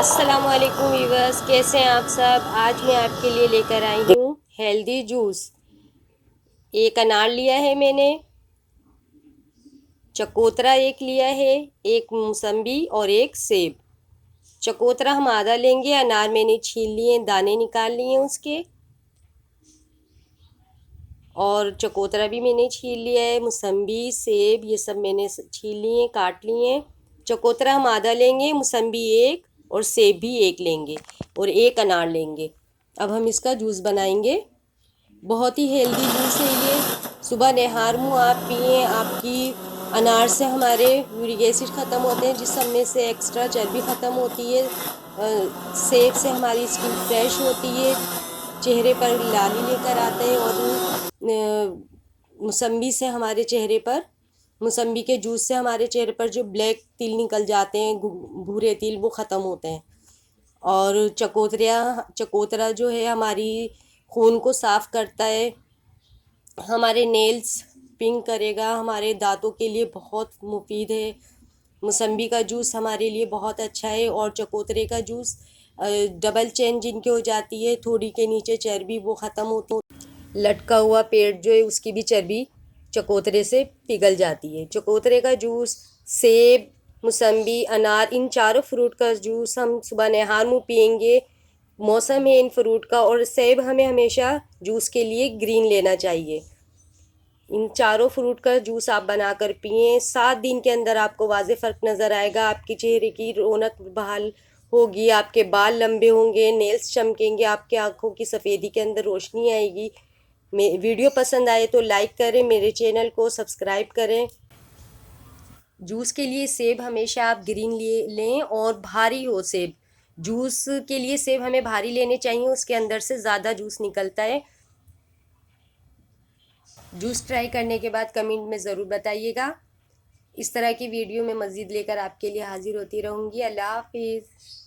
अस्सलामुअलैकुम वीवर्स, कैसे हैं आप सब। आज मैं आपके लिए लेकर आई हूँ हेल्दी जूस। एक अनार लिया है मैंने, चकोतरा एक लिया है, एक मौसम्बी और एक सेब। चकोतरा हम आधा लेंगे, अनार मैंने छील लिए, दाने निकाल लिए उसके, और चकोतरा भी मैंने छील लिया है। मौसम्बी, सेब ये सब मैंने छील लिए, काट लिए। चकोतरा हम आधा लेंगे, मौसम्बी एक और सेब भी एक लेंगे और एक अनार लेंगे। अब हम इसका जूस बनाएंगे। बहुत ही हेल्दी जूस है ये। सुबह निहार मुँह आप पिए, आपकी अनार से हमारे यूरिक एसिड ख़त्म होते हैं, जिस सब में से एक्स्ट्रा चर्बी ख़त्म होती है। सेब से हमारी स्किन फ्रेश होती है, चेहरे पर लाली लेकर आते हैं। और मौसम्बी से हमारे चेहरे पर, मौसम्बी के जूस से हमारे चेहरे पर जो ब्लैक तिल निकल जाते हैं, भूरे तिल, वो ख़त्म होते हैं। और चकोतरा जो है हमारी खून को साफ़ करता है, हमारे नेल्स पिंक करेगा, हमारे दांतों के लिए बहुत मुफीद है। मौसम्बी का जूस हमारे लिए बहुत अच्छा है। और चकोतरे का जूस, डबल चेन जिनके हो जाती है, थोड़ी के नीचे चर्बी, वो ख़त्म होती है। लटका हुआ पेट जो है, उसकी भी चर्बी चकोतरे से पिघल जाती है। चकोतरे का जूस, सेब, मौसम्बी, अनार, इन चारों फ्रूट का जूस हम सुबह नहार मुँह पियेंगे। मौसम है इन फ्रूट का। और सेब हमें हमेशा जूस के लिए ग्रीन लेना चाहिए। इन चारों फ्रूट का जूस आप बनाकर पिएं, 7 दिन के अंदर आपको वाज़े फ़र्क नज़र आएगा। आपके चेहरे की रौनक बहाल होगी, आपके बाल लंबे होंगे, नेल्स चमकेंगे, आपके आँखों की सफ़ेदी के अंदर रोशनी आएगी। वीडियो पसंद आए तो लाइक करें, मेरे चैनल को सब्सक्राइब करें। जूस के लिए सेब हमेशा आप ग्रीन लिए लें और भारी हो सेब। जूस के लिए सेब हमें भारी लेने चाहिए, उसके अंदर से ज़्यादा जूस निकलता है। जूस ट्राई करने के बाद कमेंट में ज़रूर बताइएगा। इस तरह की वीडियो मैं मज़ीद लेकर आपके लिए हाज़िर होती रहूँगी। अल्लाह हाफ़िज़।